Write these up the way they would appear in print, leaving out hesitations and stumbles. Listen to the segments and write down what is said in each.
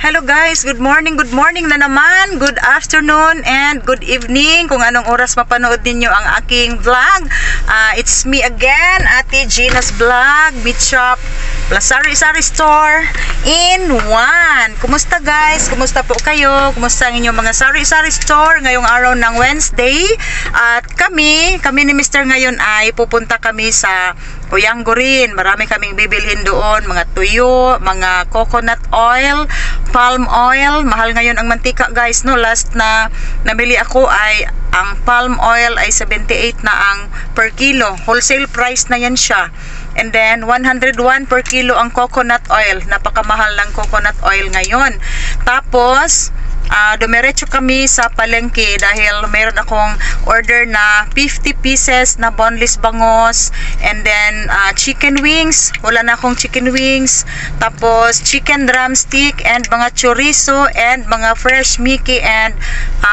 Hello guys, good morning na naman, good afternoon and good evening kung anong oras mapanood ninyo ang aking vlog. It's me again, Ate Gina's Vlog, Meat Shop plus Sari-Sari Store in one. Kumusta guys? Kumusta po kayo? Kumusta ang inyong mga Sari-Sari Store ngayong araw ng Wednesday? At kami ni Mr. ngayon ay pupunta kami sa Oyanggurin. Marami kaming bibilhin doon, mga tuyo, mga coconut oil, palm oil. Mahal ngayon ang mantika guys, no? Last na nabili ako ay ang palm oil ay 78 na ang per kilo. Wholesale price na yan siya. And then 101 per kilo ang coconut oil. Napakamahal ng coconut oil ngayon. Tapos dumiretso kami sa palengke dahil meron akong order na 50 pieces na boneless bangos, and then chicken wings. Wala na akong chicken wings. Tapos chicken drumstick and mga chorizo and mga fresh Mickey and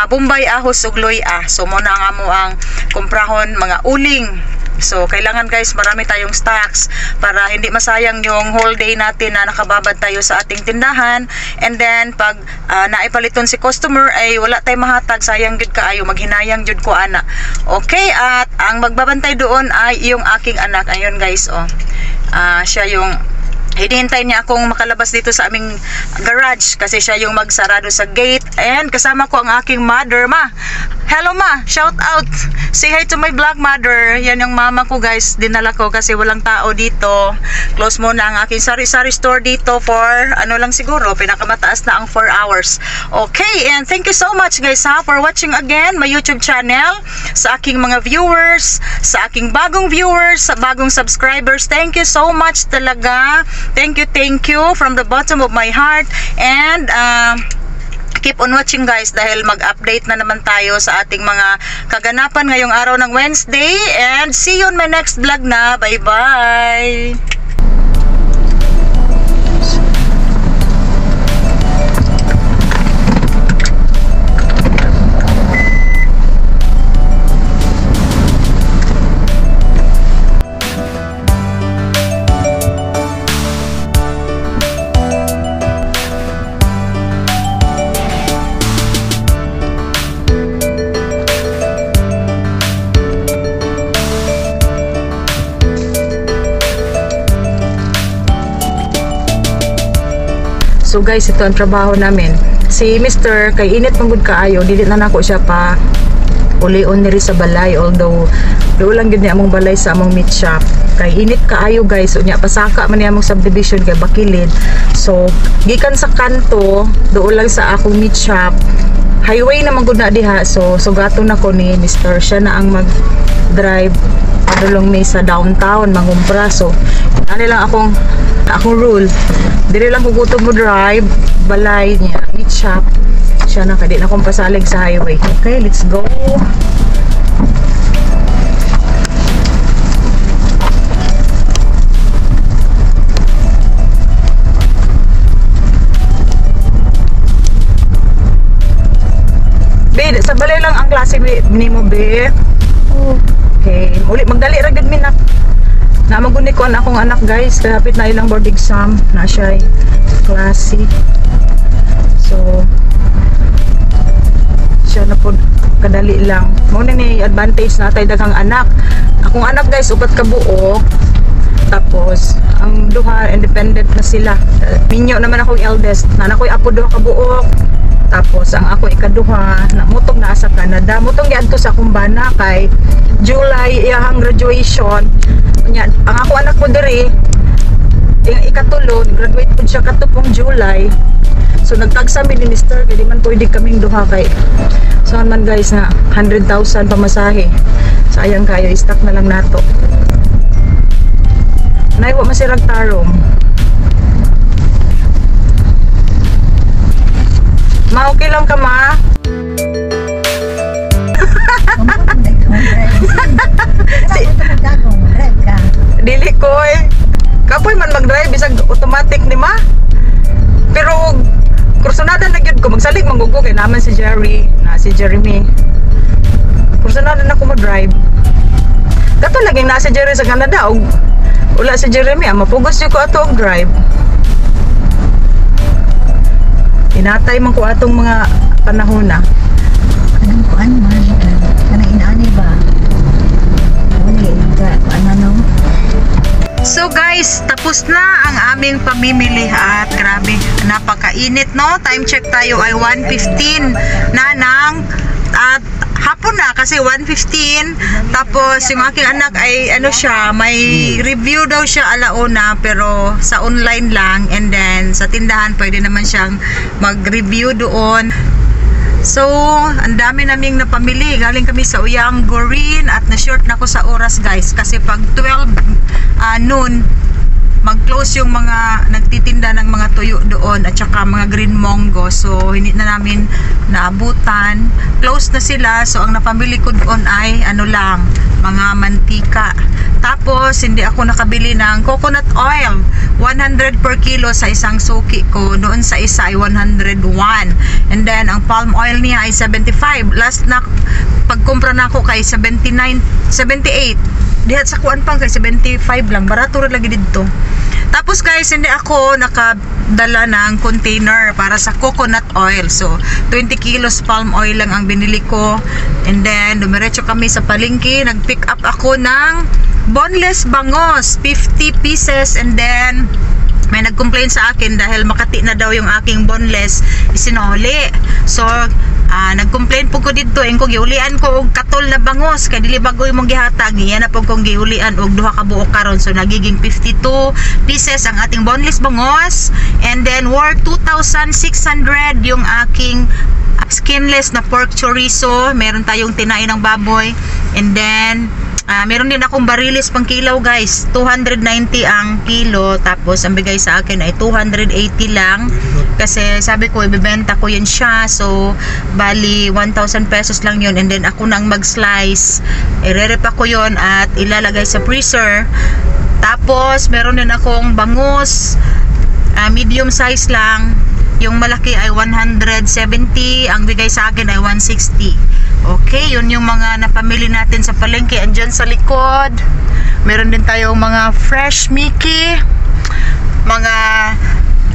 Bombay ahos ug loy-a. So muna nga mo ang kumprahon mga uling. So, kailangan guys, marami tayong stocks para hindi masayang yung whole day natin na nakababad tayo sa ating tindahan. And then, pag naipaliton si customer, ay wala tayong mahatag, sayang yun kaayo, maghinayang yun ko ana. Okay, at ang magbabantay doon ay yung aking anak. Ayun guys, oh. Siya yung hinihintay niya akong makalabas dito sa aming garage kasi siya yung magsarado sa gate. And kasama ko ang aking mother. Ma, hello ma, shout out, say hi to my vlog mother. Yan yung mama ko guys, dinala ko kasi walang tao dito. Close muna ang aking Sari-Sari Store dito for ano lang siguro, pinakamataas na ang 4 hours. Okay, and thank you so much guys ha for watching again my YouTube channel. Sa aking mga viewers, sa aking bagong viewers, sa bagong subscribers, thank you so much talaga. Thank you from the bottom of my heart. And keep on watching guys dahil mag-update na naman tayo sa ating mga kaganapan ngayong araw ng Wednesday. And see you on my next vlog na. Bye bye. So guys, ito ang trabaho namin. Si Mr. kay init manggod kaayo, dili na nako siya pa ulion diri sa balay, although do lang gyud ni among balay sa among meat shop. Kay init kaayo guys, unya pasaka man ni among subdivision kay bakilid. So gikan sa kanto do lang sa akong meat shop. Highway na manggod na diha. So sugaton nako ni Mr. Siya na ang mag-drive padulong mi sa downtown mangumpra. So ano lang akong rule, dili lang kugutom mo drive balay niya meat shop. Siya na kadi na akong pasalig sa highway. Okay, let's go. Be, sa balay lang ang klase ni mo be. Okay, uli magdali ra gud mi na. Namaguni ko akong anak guys, kapit na ilang board exam na siya klase. So siya na po kadali lang. Muna ni advantage na tayo daghang anak. Akong anak guys upat ka buok. Tapos ang duha independent na sila. Minyo naman akong eldest, na ako'y apo duha ka buok. Tapos ang ako ikaduha na mutong naa sa Canada. Mutong giadto sa akong bana kay July iyang graduation. Ang ako anak ko diri ikatulo, graduate po siya katupong July. So nagtagsa mi ni Mr. kay di man pwede kaming duha kay saan man guys na 100,000 pamasahe. Sayang kayo, i-stock na lang nato. Nay wa masirag tarong. Ma, okay lang ka ma? Dili ko eh. Kapoy man mag-drive bisag automatic ni ma. Pero kursunada na gyud ko magsalig mangugo kay naman si Jerry, na si Jeremy. Kursunada na ko mag-drive. Kato laging na si Jerry sa Canada og wala si Jeremy, mapugos jud ko ato og drive. Inatay man ko atong mga panahon na. Anong kuan man? Kanang inaani ba? Wala ka ano? So guys, tapos na ang aming pamimili at grabe, napakainit no. Time check tayo ay 1:15 na ng at hapon na kasi 1:15. Tapos yung aking anak ay ano siya, may review daw siya alauna pero sa online lang, and then sa tindahan pwede naman siyang mag-review doon. So, ang dami naming napamili. Galing kami sa Uyang Gorin at na-short na ko sa oras guys kasi pag 12 noon mag-close yung mga nagtitinda ng mga tuyo doon at saka mga green mongo. So, hindi na namin naabutan. Close na sila. So, ang napamili ko doon ay ano lang, mga mantika. Tapos, hindi ako nakabili ng coconut oil. 100 per kilo sa isang suki ko. Doon sa isa ay 101. And then, ang palm oil niya ay 75. Last na pagkumpra na ako kay 78. Dihat sa kuan pang kay 75 lang. Barato rin lagi dito. Tapos guys, hindi ako nakadala ng container para sa coconut oil. So, 20 kilos palm oil lang ang binili ko. And then, dumiretso kami sa palengke. Nag-pick up ako ng boneless bangos, 50 pieces. And then, may nag-complain sa akin dahil makati na daw yung aking boneless isinoli. So, nag-complain po ko dito, ko giulian ko og katol na bangos kay dili bagoy mong gihatag niya na po kong giulian og duha ka buok karon. So nagiging 52 pieces ang ating boneless bangos, and then worth 2,600 yung aking skinless na pork chorizo. Meron tayong tinain ng baboy, and then meron din akong barilis pang kilaw guys, 290 ang kilo. Tapos ang bigay sa akin ay 280 lang kasi sabi ko ibebenta ko yun siya. So bali 1,000 pesos lang yun, and then ako nang mag-slice, i-re-rep ako yun at ilalagay sa freezer. Tapos meron din akong bangus, medium size lang. Yung malaki ay 170, ang bigay sa akin ay 160. Okay, yun yung mga napamili natin sa palengke. Andyan sa likod, meron din tayong mga fresh Mickey, mga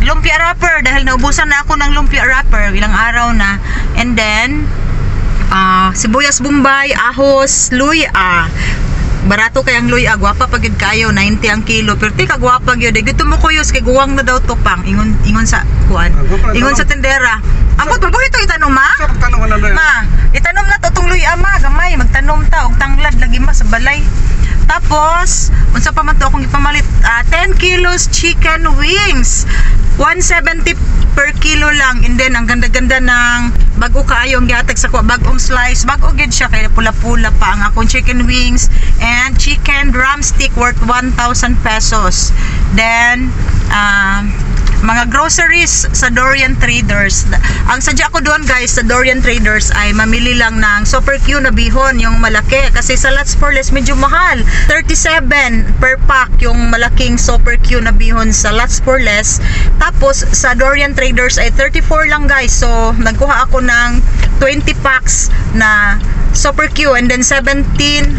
lumpia wrapper dahil naubusan na ako ng lumpia wrapper ilang araw na. And then sibuyas bombay, ahos, luya. Barato kay ang luya, gwapa pagid kayo, 90 ang kilo. Pero ti kagwapa gyud, gito mo kuyos kay guwang na daw to pang ingon sa kuan. Ingon sa tendera. Amot ba ito itanong ma? Ma, itanom na to tong luya ma, gamay magtanom ta og tanglad lagi ma sa balay. Tapos, unsa pa man to akong ipamalit, 10 kilos chicken wings. 170 per kilo lang. And then ang ganda-ganda ng bago kaayo ang gihatag sa ko, bagong slice, bago gid siya kay pula-pula pa ang akong chicken wings and chicken drumstick worth 1,000 pesos. Then mga groceries sa Dorian Traders. Ang sadya ko doon guys sa Dorian Traders ay mamili lang ng Super Q na bihon, yung malaki, kasi sa Lots for Less medyo mahal, 37 per pack yung malaking Super Q na bihon sa Lots for Less. Tapos sa Dorian Traders ay 34 lang guys. So nagkuha ako ng 20 packs na Super Q, and then 17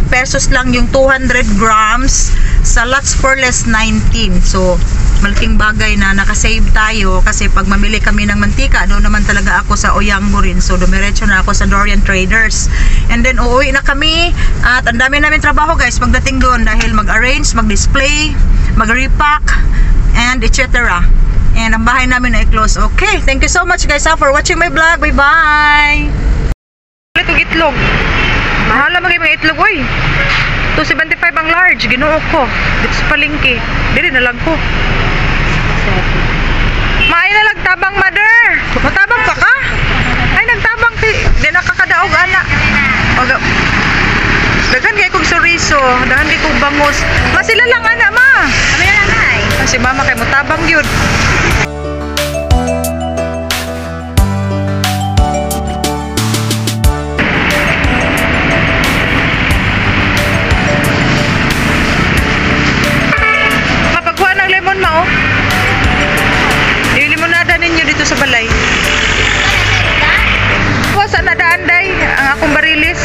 pesos lang yung 200 grams. Sa Lots for Less 19. So malaking bagay na nakasave tayo kasi pag mamili kami ng mantika, doon naman talaga ako sa Uyang Gorin. So dumiretso na ako sa Dorian Traders. And then uuwi na kami at ang dami namin trabaho guys pagdating doon dahil mag-arrange, mag-display, mag-repack, and etc. And ang bahay namin ay close. Okay, thank you so much guys for watching my vlog. Bye bye. Ito itlog. Mahala mga itlog oy. 275 ang large, ginuo ko. Dito sa palengke. Dili na lang ko. Maay na tabang mother. Matabang pa ka? Ay nagtabang di nakakadaog ana. Dagan kay kog chorizo, dagan kay kog bangus. Masila lang ana ma. Ano yan anay? Si mama kay motabang gyud. Sa balay. Wasa na daanday ang akong barilis.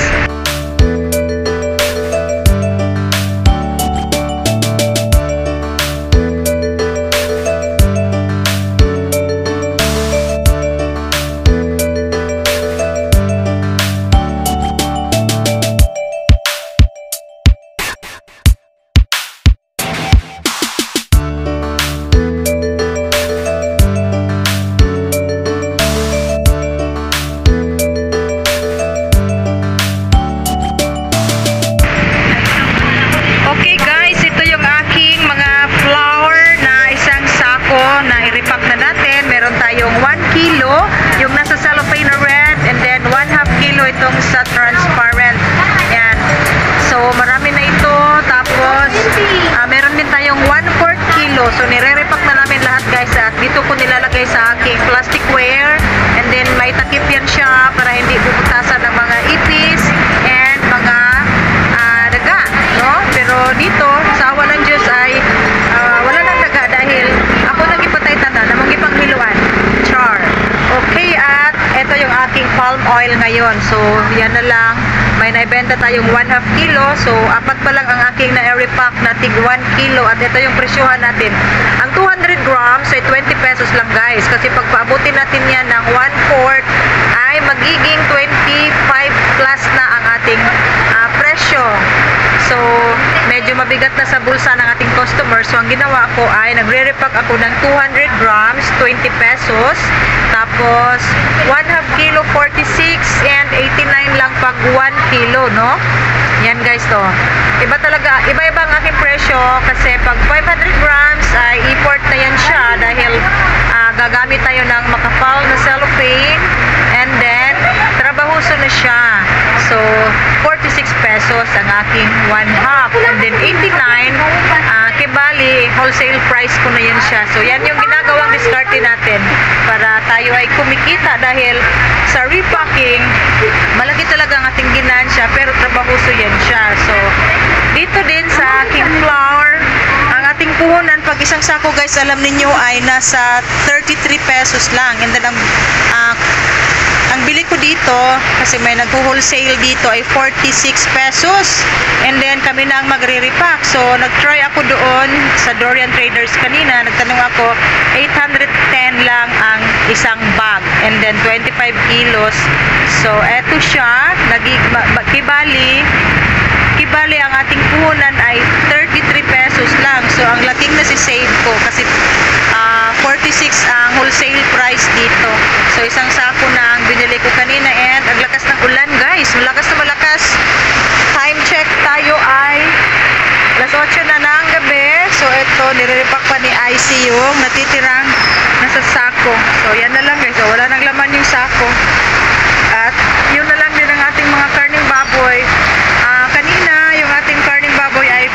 ilalagay sa aking plasticware. And then may takip yan siya para hindi bubutasan ng mga ipis and mga daga, no? Pero dito, sa awa ng Diyos ay wala nang daga dahil ako nang ipatay tanda na mga ipanghiluan. Char. Okay, at ito yung aking palm oil ngayon. So, yan na lang. May naibenta tayong 1/2 kilo. So, apat pa lang ang aking na-repack na tig 1 kilo. At ito yung presyohan natin. Ang 200 grams ay 20 pesos lang guys. Kasi pag paabutin natin yan ng 1/4 ay magiging 25 plus na ang ating presyo. So, medyo mabigat na sa bulsa ng ating customer. So, ang ginawa ko ay nagre-repack ako ng 200 grams, 20 pesos. Tapos, 1/2 kilo, 46 and 89 lang pag 1 kilo, no? Yan guys, to. Iba talaga, iba-iba ang aking presyo kasi pag 500 grams ay import na yan siya dahil gagamit tayo ng makapal na cellophane and then trabahoso na siya. So, 46 pesos ang aking 1/2 and then 89 kibali, wholesale price ko na yan siya. So, yan yung ginagawang diskarte natin para tayo ay kumikita dahil sa repacking, malaki talaga ang ating ginansya pero trabahoso yan siya. So, dito din sa aking flour, ang ating puhunan, pag isang sako guys, alam ninyo ay nasa 33 pesos lang. And then, ang bili ko dito, kasi may nag-wholesale dito ay 46 pesos. And then, kami na ang magre-repack. So, nag-try ako doon sa Dorian Traders kanina. Nagtanong ako, 810 lang ang isang bag. And then, 25 kilos. So, eto siya. Kibali ang ating puhunan ay 33 pesos lang. So, ang laking nasi-save ko kasi 46 ang wholesale price dito. So, isang sako na ang binili ko kanina and ang lakas ng ulan guys. Malakas na malakas. Time check tayo ay alas 8 na ng gabi. So, ito, nire-repack pa ni IC yung natitirang nasa sako. So, yan na lang guys. So, wala nang laman yung sako. At yun na lang din ang ating mga karning baboy. Kanina, yung ating karning baboy ay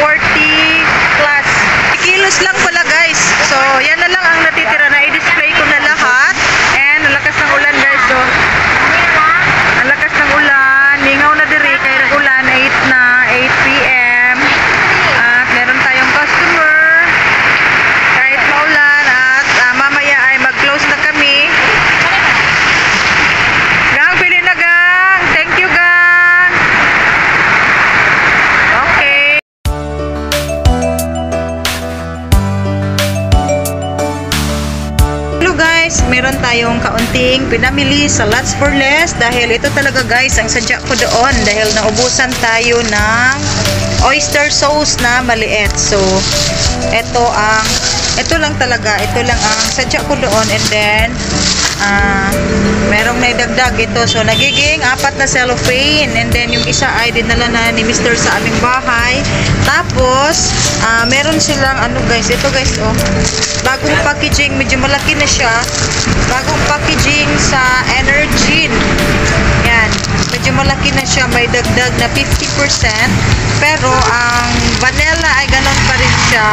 40 plus. Kilos lang pala guys. So, yan na lang ang natitira na i-display ko na lahat. And, ang lakas ng ulan guys. So, ang lakas ng ulan. Lingaw na diri kaya nag-ulan. 8 p.m. At meron tayong customer. Kahit maulan. At mamaya ay mag-close na kami. Gang, pili na gang. Thank you gang. Okay. Hello guys, meron tayong kaunting pinamili sa Lots for Less dahil ito talaga guys ang sadya ko doon dahil naubusan tayo ng oyster sauce na maliit. So, ito lang ang sadya ko doon and then merong naidagdag ito. So, nagiging 4 na cellophane and then yung isa ay dinala na ni Mr. sa aming bahay. Tapos, meron silang guys, ito guys, bagong packaging, medyo malaki na siya. Bagong packaging sa Energin. Yan, medyo malaki na siya, may dagdag na 50%. Pero, ang vanilla ay ganon pa rin siya.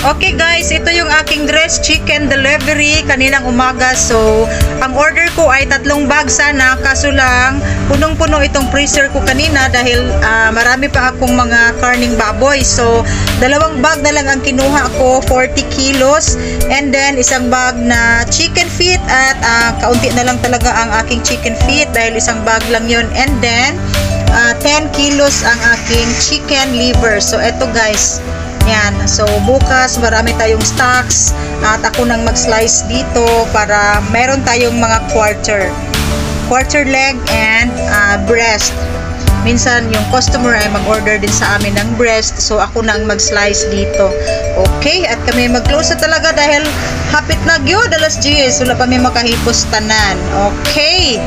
Okay guys, ito yung aking dressed chicken delivery kaninang umaga. So, ang order ko ay 3 bag sana. Kaso lang, punong-puno itong freezer ko kanina dahil marami pa akong mga karning baboy. So, 2 bag na lang ang kinuha ko, 40 kilos. And then, isang bag na chicken feet at kaunti na lang talaga ang aking chicken feet dahil isang bag lang yun. And then, 10 kilos ang aking chicken liver. So, eto guys. Yan. So, bukas marami tayong stocks at ako nang mag-slice dito para meron tayong mga quarter leg and breast. Minsan yung customer ay mag-order din sa amin ng breast, so ako nang mag-slice dito. Okay, at kami mag-close na talaga dahil hapit na gyud alas 10, wala pa may makahipos tanan. Okay.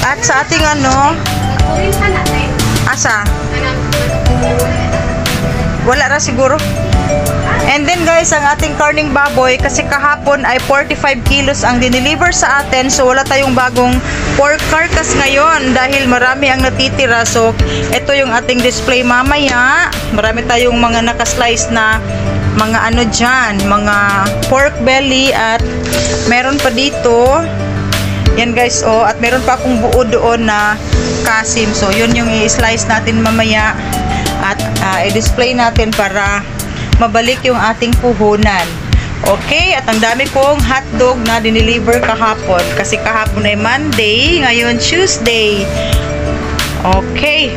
At sa ating asa? Wala ra siguro. And then guys, ang ating karning baboy, kasi kahapon ay 45 kilos ang dineliver sa atin. So wala tayong bagong pork carcass ngayon dahil marami ang natitira. So ito yung ating display mamaya. Marami tayong mga nakaslice na mga ano dyan, mga pork belly, at meron pa dito, yan guys, oh, at meron pa akong buo doon na kasim. So yun yung i-slice natin mamaya at i-display natin para mabalik yung ating puhunan. Okay, at ang dami kong hotdog na dineliver kahapon kasi kahapon ay Monday, ngayon Tuesday. Okay.